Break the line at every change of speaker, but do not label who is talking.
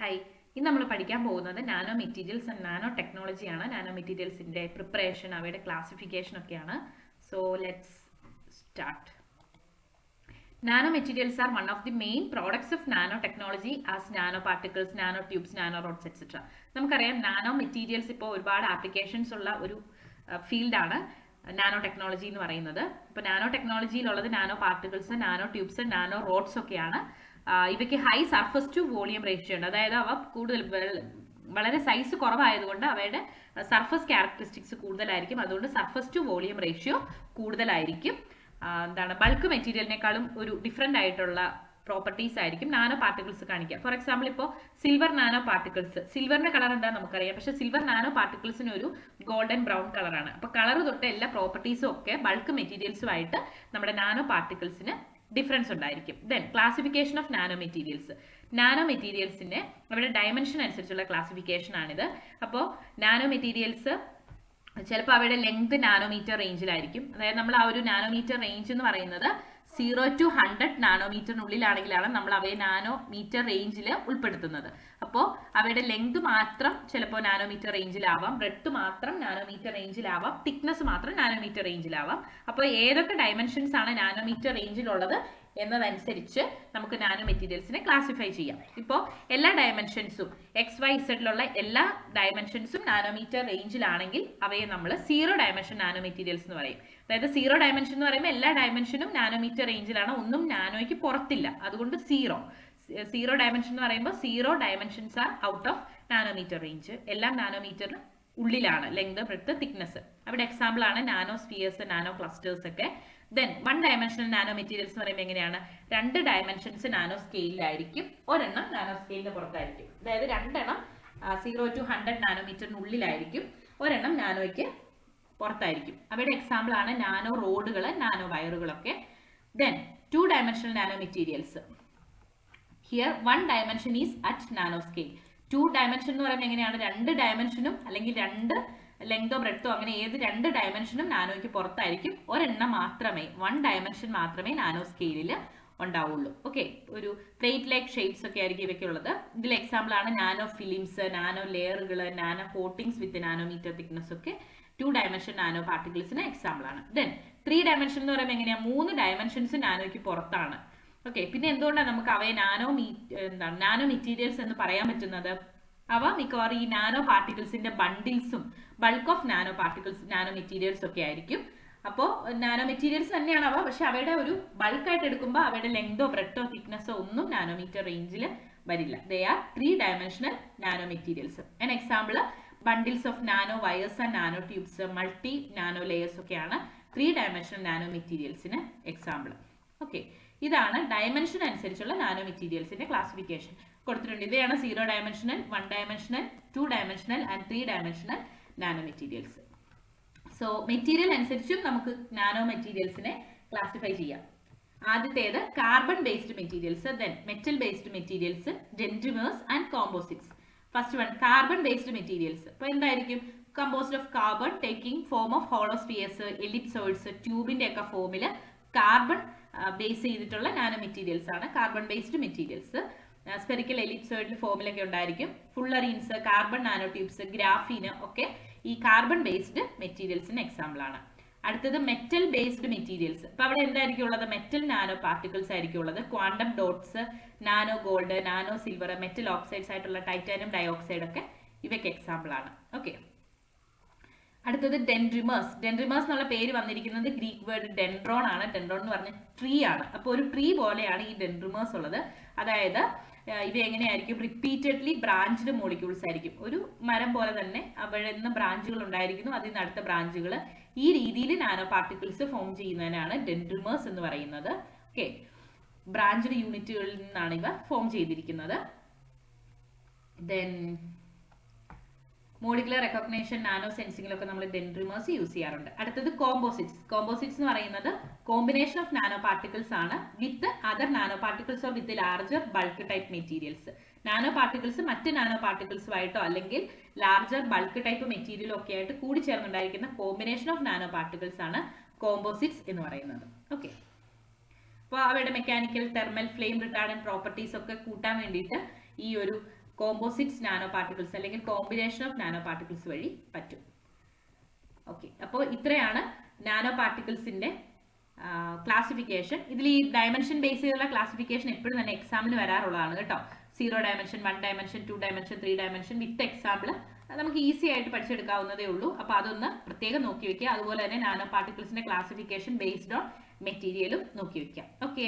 Hi, ഇന്ന് നമ്മൾ പഠിക്കാൻ പോകുന്നത് നാനോ മെറ്റീരിയൽസ് ആൻഡ് നാനോ ടെക്നോളജിയാണ്. നാനോ മെറ്റീരിയൽസിന്റെ പ്രിപ്പറേഷൻ, അവയുടെ ക്ലാസിഫിക്കേഷൻ ഒക്കെയാണ്. So let's start. Nano materials are one of the main products of nanotechnology as nanoparticles, nanotubes, nanorods, etc. നമുക്കറിയാം നാനോ മെറ്റീരിയൽസ് ഇപ്പോൾ ഒരുപാട് ആപ്ലിക്കേഷൻസ് ഉള്ള ഒരു ഫീൽഡാണ് നാനോ ടെക്നോളജി എന്ന് പറയുന്നത്. ഇപ്പോൾ നാനോ ടെക്നോളജിയിലുള്ളത് nano particles, nano tubes, nano rods ഒക്കെയാണ്. ഇവയ്ക്ക് high surface to volume ratio ഉണ്ട്. അതായത് അവ കൂടുതൽ വളരെ സൈസ് കുറവായതുകൊണ്ട് അവയുടെ സർഫസ് ക്യാരക്ടറിസ്റ്റിക്സ് കൂടുതലായിരിക്കും. അതുകൊണ്ട് സർഫസ് ടു വോളിയം റേഷ്യോ കൂടുതലായിരിക്കും. എന്താണ് ബൾക്ക് മെറ്റീരിയലിനേക്കാളും ഒരു ഡിഫറെൻ്റ് ആയിട്ടുള്ള പ്രോപ്പർട്ടീസ് ആയിരിക്കും നാനോ പാർട്ടിക്കിൾസ് കാണിക്കുക. ഫോർ എക്സാമ്പിൾ ഇപ്പോൾ സിൽവർ നാനോ പാർട്ടിക്കിൾസ്, സിൽവറിന്റെ കളർ എന്താണെന്ന് നമുക്കറിയാം, പക്ഷെ സിൽവർ നാനോ പാർട്ടിക്കിൾസിന് ഒരു ഗോൾഡൻ ബ്രൗൺ കളറാണ്. അപ്പോൾ കളർ തൊട്ട് എല്ലാ പ്രോപ്പർട്ടീസും ഒക്കെ ബൾക്ക് മെറ്റീരിയൽസുമായിട്ട് നമ്മുടെ നാനോ പാർട്ടിക്കിൾസിന് ഡിഫറൻസ് ഉണ്ടായിരിക്കും. Then classification of nano materials. Nano മെറ്റീരിയൽസിന്റെ അവരുടെ ഡയമെൻഷൻ അനുസരിച്ചുള്ള ക്ലാസിഫിക്കേഷൻ ആണിത്. അപ്പോൾ നാനോ മെറ്റീരിയൽസ് ചിലപ്പോൾ അവയുടെ ലെങ്ത് നാനോമീറ്റർ റേഞ്ചിലായിരിക്കും. അതായത് നമ്മൾ ആ ഒരു നാനോമീറ്റർ റേഞ്ച് എന്ന് പറയുന്നത് 0 to 100 നാനോമീറ്ററിനുള്ളിലാണെങ്കിലാണ് നമ്മൾ അവയെ നാനോമീറ്റർ റേഞ്ചിൽ ഉൾപ്പെടുത്തുന്നത്. അപ്പോൾ അവയുടെ ലെങ്ത് മാത്രം ചിലപ്പോൾ നാനോമീറ്റർ റേഞ്ചിലാവാം, ബ്രെഡ്ത്ത് മാത്രം നാനോമീറ്റർ റേഞ്ചിലാവാം, തിക്നെസ് മാത്രം നാനോമീറ്റർ റേഞ്ചിലാവാം. അപ്പോൾ ഏതൊക്കെ ഡയമെൻഷൻസ് ആണ് നാനോമീറ്റർ റേഞ്ചിലുള്ളത് എന്നതനുസരിച്ച് നമുക്ക് നാനോ മെറ്റീരിയൽസിനെ ക്ലാസിഫൈ ചെയ്യാം. ഇപ്പോൾ എല്ലാ ഡയമെൻഷൻസും XYZലുള്ള എല്ലാ ഡയമെൻഷൻസും നാനോമീറ്റർ റേഞ്ചിലാണെങ്കിൽ അവയെ നമ്മൾ 0 ഡയമെൻഷൻ നാനോ മെറ്റീരിയൽസ് എന്ന് പറയും. അതായത് 0 ഡയമെൻഷൻ എന്ന് പറയുമ്പോൾ എല്ലാ ഡയമെൻഷനും നാനോമീറ്റർ റേഞ്ചിലാണ്, ഒന്നും നാനോയ്ക്ക് പുറത്തില്ല. അതുകൊണ്ട് 0 ഡയമെൻഷൻ എന്ന് പറയുമ്പോൾ 0 dimensions are out of nanometer range. എല്ലാം നാനോമീറ്ററിന് ഉള്ളിലാണ് ലെങ്ത്, ബ്രെഡ്ത്ത്, തിക്നെസ്. അവിടെ എക്സാമ്പിൾ ആണ് നാനോ സ്ഫിയേഴ്സ്, നാനോ ക്ലസ്റ്റേഴ്സ് ഒക്കെ. ദെൻ 1 ഡയമെൻഷണൽ നാനോ മെറ്റീരിയൽസ് എന്ന് പറയുമ്പോൾ എങ്ങനെയാണ്? 2 ഡയമെൻഷൻസ് നാനോ സ്കെയിലായിരിക്കും, ഒരെണ്ണം നാനോ സ്കെയിലിന് പുറത്തായിരിക്കും. അതായത് 2 എണ്ണം 0 to 100 നാനോമീറ്ററിനുള്ളിലായിരിക്കും, ഒരെണ്ണം നാനോയ്ക്ക് പുറത്തായിരിക്കും. അവയുടെ എക്സാമ്പിൾ ആണ് നാനോ റോഡുകൾ, നാനോ വയറുകളൊക്കെ. Then 2 dimensional nano materials. Here 1 dimension is at nano scale. 2 dimension എന്ന് പറയുമ്പോൾ എങ്ങനെയാണ്? 2 ഡയമെൻഷനും അല്ലെങ്കിൽ 2 ലെങ്തോ ബ്രെഡ്ത്തോ അങ്ങനെ ഏത് 2 ഡയമെൻഷനും നാനോയ്ക്ക് പുറത്തായിരിക്കും, ഒരെണ്ണം മാത്രമേ 1 ഡയമെൻഷൻ മാത്രമേ നാനോ സ്കെയിലിൽ ഉണ്ടാവുള്ളൂ. ഓക്കെ, ഒരു പ്ലേറ്റ് ലൈക്ക് ഷേപ്സ് ഒക്കെ ആയിരിക്കും ഇവയ്ക്കുള്ളത്. ഇതിൽ എക്സാമ്പിൾ ആണ് നാനോ ഫിലിംസ്, നാനോ ലെയറുകൾ, nano coatings with nanometer thickness ഒക്കെ 2 ഡയമെൻഷൻ നാനോ പാർട്ടിക്കിൾസിന് എക്സാമ്പിൾ ആണ്. ദെൻ 3 ഡയമെൻഷൻ എന്ന് പറയുമ്പോൾ എങ്ങനെയാണ്? 3 ഡയമെൻഷൻസ് നാനോയ്ക്ക് പുറത്താണ്. ഓക്കെ, പിന്നെ എന്തുകൊണ്ടാണ് നമുക്ക് അവയെ നാനോ മെറ്റീരിയൽസ് എന്ന് പറയാൻ പറ്റുന്നത്? അവ മിക്കവാറും ഈ നാനോ പാർട്ടിക്കിൾസിന്റെ ബണ്ടിൽസും bulk of nano particles, nano materials ഒക്കെ ആയിരിക്കും. അപ്പോൾ നാനോ മെറ്റീരിയൽസ് തന്നെയാണ് അവ, പക്ഷെ അവയുടെ ഒരു ബൾക്കായിട്ട് എടുക്കുമ്പോൾ അവയുടെ ലെങ്തോ ബ്രെഡ്ത്തോ തിക്നെസ്സോ ഒന്നും നാനോമീറ്റർ റേഞ്ചിൽ വരില്ല. They are 3 dimensional nano materials. An example bundles of nano wires and nano tubes, multi nano layers ഒക്കെയാണ് 3 ഡയമെൻഷണൽ നാനോ മെറ്റീരിയൽസിന് എക്സാമ്പിൾ. ഓക്കെ, ഇതാണ് ഡയമെൻഷൻ അനുസരിച്ചുള്ള നാനോ മെറ്റീരിയൽസിന്റെ ക്ലാസിഫിക്കേഷൻ കൊടുത്തിട്ടുണ്ട്. ഇവയാണ് 0 dimensional, 1 dimensional, 2 dimensional and 3 dimensional nano materials. So material അനുസരിച്ചും നമുക്ക് nano മെറ്റീരിയൽസിനെ classify ചെയ്യാം. ആദ്യത്തേത് carbon based materials, then metal based materials, dendrimers and composites. First one carbon based materials. അപ്പോൾ എന്തായിരിക്കും? Composed of carbon taking form of hollow spheres, ellipsoids, ട്യൂബിന്റെ ഒക്കെ ഫോമിൽ carbon base ചെയ്തിട്ടുള്ള നാനോ മെറ്റീരിയൽസ് ആണ് carbon based materials. Spherical ellipsoid ഫോമിലൊക്കെ ഉണ്ടായിരിക്കും. Fullerenes, carbon nano tubes, graphene ഒക്കെ ഈ കാർബൺ ബേസ്ഡ് മെറ്റീരിയൽസിന് എക്സാമ്പിൾ ആണ്. അടുത്തത് മെറ്റൽ ബേസ്ഡ് മെറ്റീരിയൽസ്. അപ്പൊ അവിടെ എന്തായിരിക്കും ഉള്ളത്? മെറ്റൽ നാനോ പാർട്ടിക്കിൾസ് ആയിരിക്കും ഉള്ളത്. Quantum dots, nano gold, nano silver, metal oxides ആയിട്ടുള്ള ടൈറ്റാനിയം ഡയോക്സൈഡ് ഒക്കെ ഇവയ്ക്ക് എക്സാമ്പിൾ ആണ്. ഓക്കെ, അടുത്തത് ഡെൻഡ്രിമേഴ്സ്. ഡെൻഡ്രിമേഴ്സ് എന്നുള്ള പേര് വന്നിരിക്കുന്നത് ഗ്രീക്ക് വേർഡ് ഡെൻഡ്രോൺ ആണ്. ഡെൻഡ്രോൺ എന്ന് പറഞ്ഞ ട്രീ ആണ്. അപ്പോൾ ഒരു ട്രീ പോലെയാണ് ഈ ഡെൻഡ്രിമേഴ്സ് ഉള്ളത്. അതായത് ഇവ എങ്ങനെയായിരിക്കും? റിപ്പീറ്റഡ്ലി ബ്രാഞ്ച്ഡ് മോളിക്യൂൾസ് ആയിരിക്കും. ഒരു മരം പോലെ തന്നെ അവിടെ നിന്ന് ബ്രാഞ്ചുകൾ ഉണ്ടായിരിക്കുന്നു, അതിൽ നിന്ന് അടുത്ത ബ്രാഞ്ചുകൾ. ഈ രീതിയിൽ നാനോ പാർട്ടിക്കിൾസ് ഫോം ചെയ്യുന്നതിനാണ് ഡെൻഡ്രിമേഴ്സ് എന്ന് പറയുന്നത്. ഓക്കെ, ബ്രാഞ്ച്ഡ് യൂണിറ്റുകളിൽ നിന്നാണ് ഇവ ഫോം ചെയ്തിരിക്കുന്നത്. ദെൻ മോളിക്കുലർ റെക്കഗ്നേഷൻ, നാനോ സെൻസിങ്ങിലൊക്കെ നമ്മൾ ഡെൻഡ്രിമേഴ്സ് യൂസ് ചെയ്യാറുണ്ട്. അടുത്തത് കോമ്പോസിറ്റ്സ്. കോമ്പോസിറ്റ്സ് എന്ന് പറയുന്നത് കോമ്പിനേഷൻ ഓഫ് നാനോ പാർട്ടിക്കിൾസ് ആണ് with other nano particles or with larger bulk type materials. Nano particles മറ്റ് നാനോ പാർട്ടിക്കിൾസുമായിട്ടോ അല്ലെങ്കിൽ ലാർജർ ബൾക്ക് ടൈപ്പ് മെറ്റീരിയലോ ഒക്കെ ആയിട്ട് കൂടി ചേർന്നുണ്ടായിരിക്കുന്ന കോമ്പിനേഷൻ ഓഫ് നാനോ പാർട്ടിക്കിൾസ് ആണ് കോമ്പോസിറ്റ്സ് എന്ന് പറയുന്നത്. ഓക്കെ, അപ്പോൾ അവയുടെ mechanical, thermal, flame retardant properties ഒക്കെ കൂട്ടാൻ വേണ്ടിയിട്ട് ഈ ഒരു കോമ്പോസിറ്റ്സ് നാനോ പാർട്ടിക്കിൾസ് അല്ലെങ്കിൽ കോമ്പിനേഷൻ ഓഫ് നാനോ പാർട്ടിക്കിൾസ് വഴി പറ്റും. ഓക്കെ, അപ്പോൾ ഇത്രയാണ് നാനോ പാർട്ടിക്കിൾസിന്റെ ക്ലാസിഫിക്കേഷൻ. ഇതിൽ ഈ ഡയമെൻഷൻ ബേസ് ചെയ്തുള്ള ക്ലാസിഫിക്കേഷൻ എപ്പോഴും തന്നെ എക്സാമിന് വരാറുള്ളതാണ് കേട്ടോ. 0 dimension, 1 dimension, 2 dimension, 3 dimension with example നമുക്ക് ഈസി ആയിട്ട് പഠിച്ചെടുക്കാവുന്നതേ ഉള്ളൂ. അപ്പോൾ അതൊന്ന് പ്രത്യേകം നോക്കി വെക്കുക. അതുപോലെ തന്നെ നാനോ പാർട്ടിക്കിൾസിന്റെ ക്ലാസിഫിക്കേഷൻ ബേസ്ഡ് ഓൺ മെറ്റീരിയലും നോക്കി വെക്കാം. ഓക്കെ.